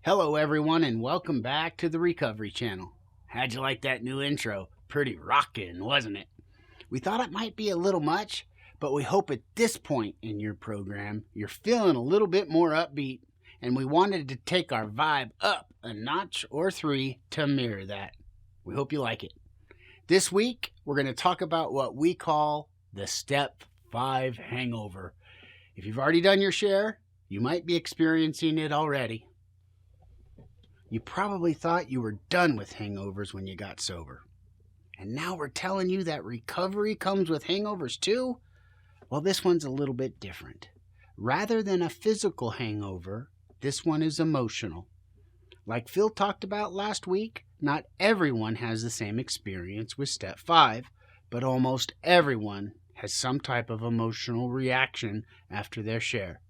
Hello, everyone, and welcome back to the Recovery Channel. How'd you like that new intro? Pretty rockin', wasn't it? We thought it might be a little much, but we hope at this point in your program you're feeling a little bit more upbeat, and we wanted to take our vibe up a notch or three to mirror that. We hope you like it. This week, we're going to talk about what we call the Step 5 hangover. If you've already done your share, you might be experiencing it already. You probably thought you were done with hangovers when you got sober. And now we're telling you that recovery comes with hangovers too? Well, this one's a little bit different. Rather than a physical hangover, this one is emotional. Like Phil talked about last week, not everyone has the same experience with Step 5, but almost everyone has some type of emotional reaction after their share.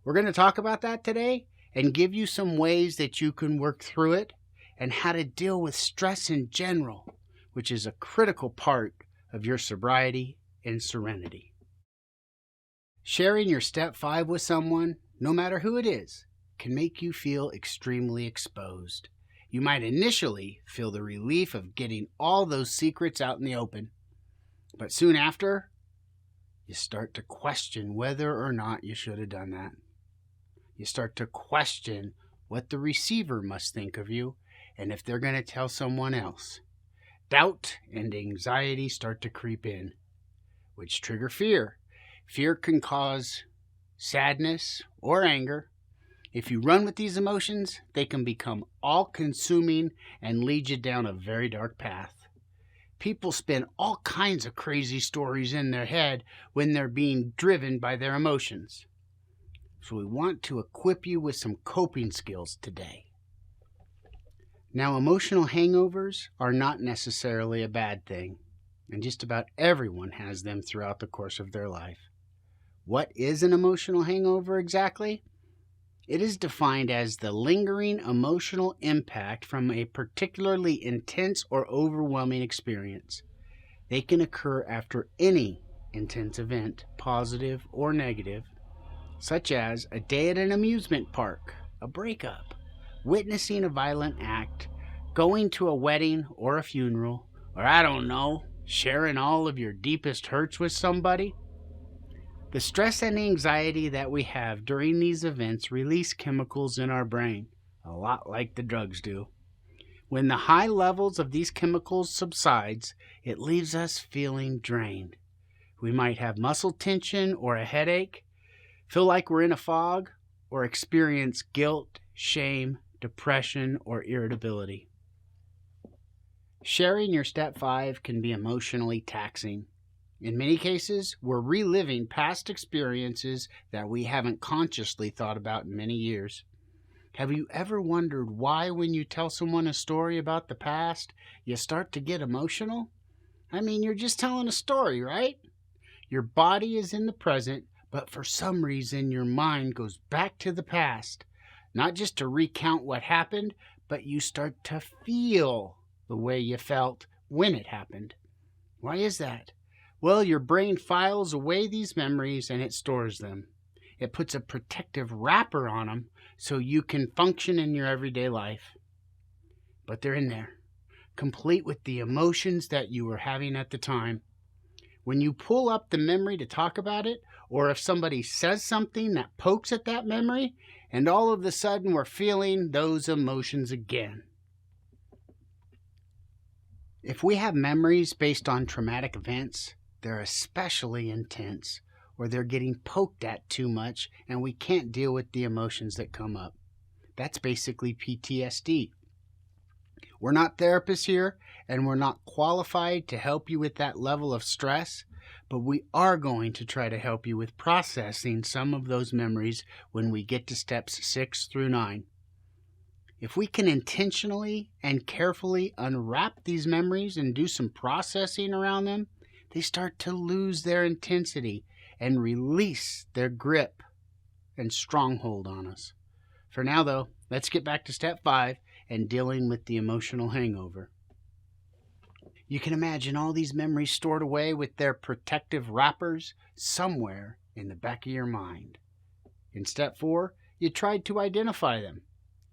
We're going to talk about that today and give you some ways that you can work through it and how to deal with stress in general, which is a critical part of your sobriety and serenity. Sharing your Step 5 with someone, no matter who it is, can make you feel extremely exposed. You might initially feel the relief of getting all those secrets out in the open, but soon after, you start to question whether or not you should have done that. You start to question what the receiver must think of you and if they're going to tell someone else. Doubt and anxiety start to creep in, which trigger fear. Fear can cause sadness or anger. If you run with these emotions, they can become all-consuming and lead you down a very dark path. People spin all kinds of crazy stories in their head when they're being driven by their emotions. So we want to equip you with some coping skills today. Now, emotional hangovers are not necessarily a bad thing, and just about everyone has them throughout the course of their life. What is an emotional hangover exactly? It is defined as the lingering emotional impact from a particularly intense or overwhelming experience. They can occur after any intense event, positive or negative, such as a day at an amusement park, a breakup, witnessing a violent act, going to a wedding or a funeral, or I don't know, sharing all of your deepest hurts with somebody. The stress and anxiety that we have during these events release chemicals in our brain, a lot like the drugs do. When the high levels of these chemicals subsides, it leaves us feeling drained. We might have muscle tension or a headache, feel like we're in a fog, or experience guilt, shame, depression, or irritability. Sharing your Step 5 can be emotionally taxing. In many cases, we're reliving past experiences that we haven't consciously thought about in many years. Have you ever wondered why when you tell someone a story about the past, you start to get emotional? I mean, you're just telling a story, right? Your body is in the present, but for some reason your mind goes back to the past, not just to recount what happened, but you start to feel the way you felt when it happened. Why is that? Well, your brain files away these memories and it stores them. It puts a protective wrapper on them so you can function in your everyday life. But they're in there, complete with the emotions that you were having at the time. When you pull up the memory to talk about it, or if somebody says something that pokes at that memory, and all of a sudden we're feeling those emotions again. If we have memories based on traumatic events, they're especially intense, or they're getting poked at too much and we can't deal with the emotions that come up. That's basically PTSD. We're not therapists here, and we're not qualified to help you with that level of stress, but we are going to try to help you with processing some of those memories when we get to steps 6 through 9. If we can intentionally and carefully unwrap these memories and do some processing around them, they start to lose their intensity and release their grip and stronghold on us. For now, though, let's get back to Step 5 and dealing with the emotional hangover. You can imagine all these memories stored away with their protective wrappers somewhere in the back of your mind. In Step 4, you tried to identify them.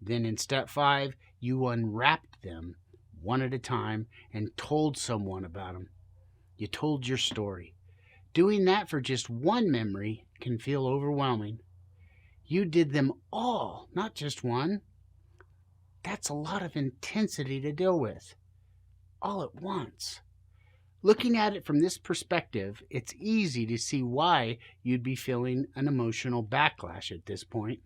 Then in step 5, you unwrapped them one at a time and told someone about them. You told your story. Doing that for just one memory can feel overwhelming. You did them all, not just one. That's a lot of intensity to deal with, all at once. Looking at it from this perspective, it's easy to see why you'd be feeling an emotional backlash at this point.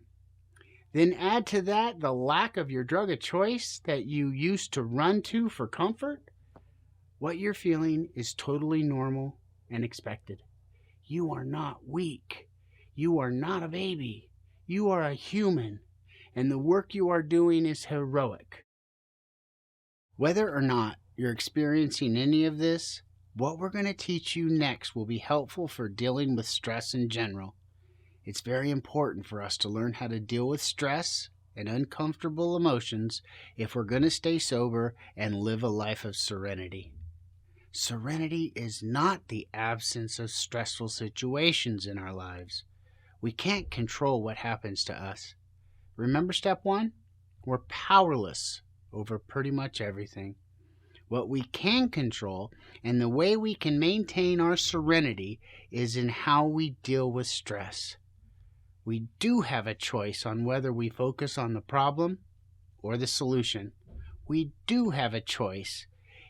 Then add to that the lack of your drug of choice that you used to run to for comfort. What you're feeling is totally normal and expected. You are not weak. You are not a baby. You are a human, and the work you are doing is heroic. Whether or not you're experiencing any of this, what we're going to teach you next will be helpful for dealing with stress in general. It's very important for us to learn how to deal with stress and uncomfortable emotions if we're going to stay sober and live a life of serenity. Serenity is not the absence of stressful situations in our lives. We can't control what happens to us. Remember step 1? We're powerless over pretty much everything. What we can control and the way we can maintain our serenity is in how we deal with stress. We do have a choice on whether we focus on the problem or the solution. We do have a choice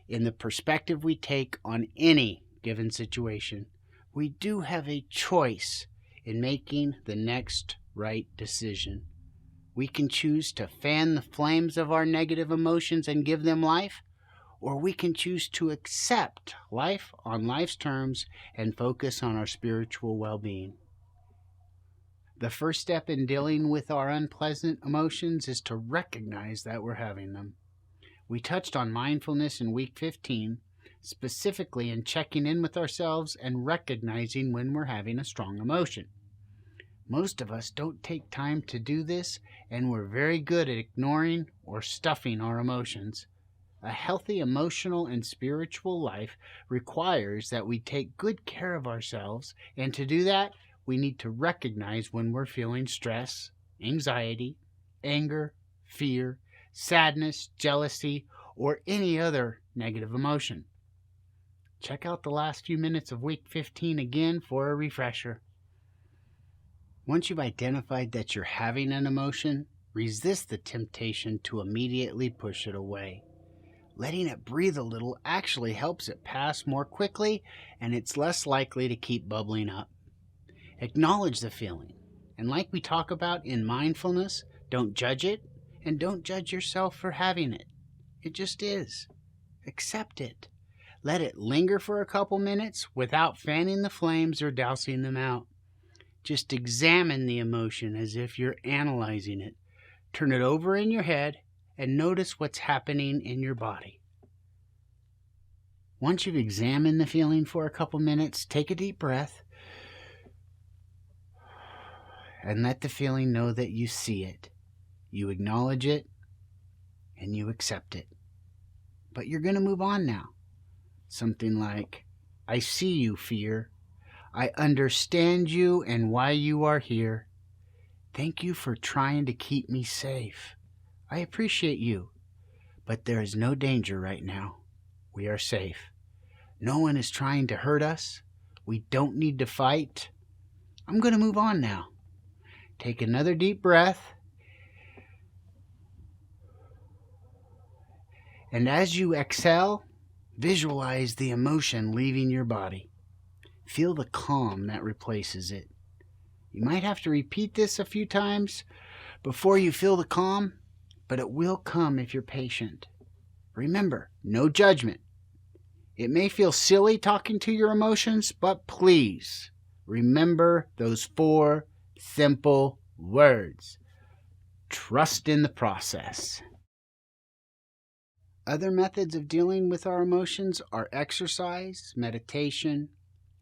in the perspective we take on any given situation. We do have a choice in making the next right decision. We can choose to fan the flames of our negative emotions and give them life, or we can choose to accept life on life's terms and focus on our spiritual well-being. The first step in dealing with our unpleasant emotions is to recognize that we're having them. We touched on mindfulness in week 15, specifically in checking in with ourselves and recognizing when we're having a strong emotion. Most of us don't take time to do this, and we're very good at ignoring or stuffing our emotions. A healthy emotional and spiritual life requires that we take good care of ourselves, and to do that, we need to recognize when we're feeling stress, anxiety, anger, fear, sadness, jealousy, or any other negative emotion. Check out the last few minutes of week 15 again for a refresher. Once you've identified that you're having an emotion, resist the temptation to immediately push it away. Letting it breathe a little actually helps it pass more quickly, and it's less likely to keep bubbling up. Acknowledge the feeling, and like we talk about in mindfulness, don't judge it, and don't judge yourself for having it. It just is. Accept it. Let it linger for a couple minutes without fanning the flames or dousing them out. Just examine the emotion as if you're analyzing it. Turn it over in your head and notice what's happening in your body. Once you've examined the feeling for a couple minutes, take a deep breath and let the feeling know that you see it, you acknowledge it, and you accept it. But you're going to move on now. Something like, I see you, fear. I understand you and why you are here. Thank you for trying to keep me safe. I appreciate you, but there is no danger right now. We are safe. No one is trying to hurt us. We don't need to fight. I'm going to move on now. Take another deep breath. And as you exhale, visualize the emotion leaving your body. Feel the calm that replaces it. You might have to repeat this a few times before you feel the calm, but it will come if you're patient. Remember, no judgment. It may feel silly talking to your emotions, but please remember those 4 simple words. Trust in the process. Other methods of dealing with our emotions are exercise, meditation,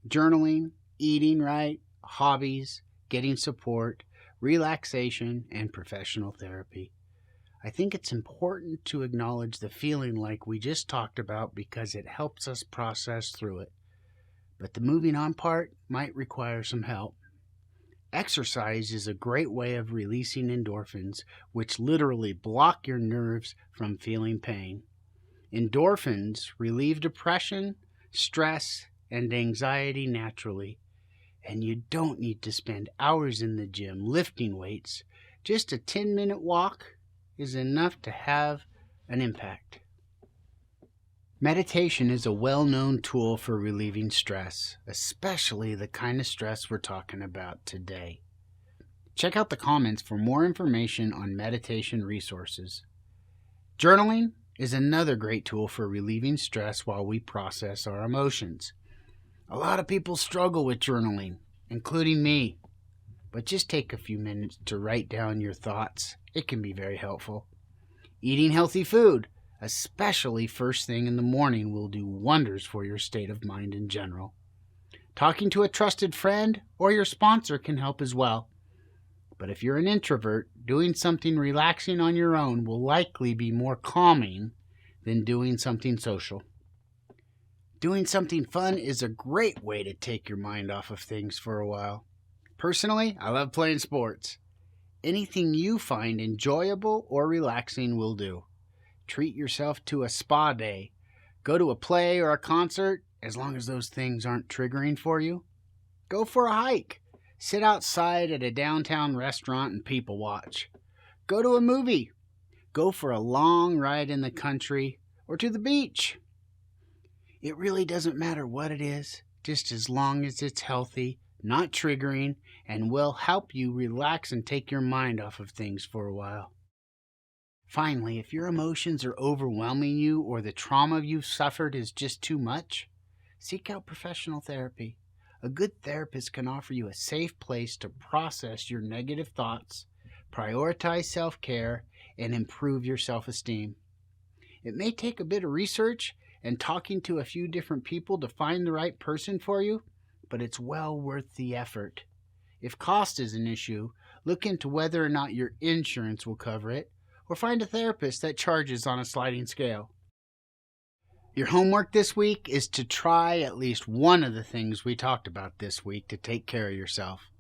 journaling, eating right, hobbies, getting support, relaxation, and professional therapy. I think it's important to acknowledge the feeling like we just talked about because it helps us process through it. But the moving on part might require some help. Exercise is a great way of releasing endorphins, which literally block your nerves from feeling pain. Endorphins relieve depression, stress, and anxiety naturally, and you don't need to spend hours in the gym lifting weights. Just a 10-minute walk is enough to have an impact. Meditation is a well-known tool for relieving stress, especially the kind of stress we're talking about today. Check out the comments for more information on meditation resources. Journaling is another great tool for relieving stress while we process our emotions. A lot of people struggle with journaling, including me, but just take a few minutes to write down your thoughts. It can be very helpful. Eating healthy food, especially first thing in the morning, will do wonders for your state of mind in general. Talking to a trusted friend or your sponsor can help as well. But if you're an introvert, doing something relaxing on your own will likely be more calming than doing something social. Doing something fun is a great way to take your mind off of things for a while. Personally, I love playing sports. Anything you find enjoyable or relaxing will do. Treat yourself to a spa day. Go to a play or a concert, as long as those things aren't triggering for you. Go for a hike. Sit outside at a downtown restaurant and people watch. Go to a movie. Go for a long ride in the country or to the beach. It really doesn't matter what it is, just as long as it's healthy, not triggering, and will help you relax and take your mind off of things for a while. Finally, if your emotions are overwhelming you or the trauma you've suffered is just too much, seek out professional therapy. A good therapist can offer you a safe place to process your negative thoughts, prioritize self-care, and improve your self-esteem. It may take a bit of research and talking to a few different people to find the right person for you, but it's well worth the effort. If cost is an issue, look into whether or not your insurance will cover it, or find a therapist that charges on a sliding scale. Your homework this week is to try at least one of the things we talked about this week to take care of yourself.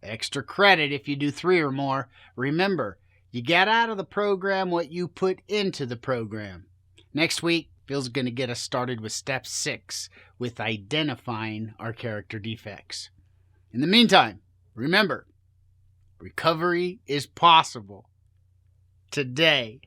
Extra credit if you do 3 or more. Remember, you get out of the program what you put into the program. Next week, Bill's going to get us started with step 6 with identifying our character defects. In the meantime, remember, recovery is possible today.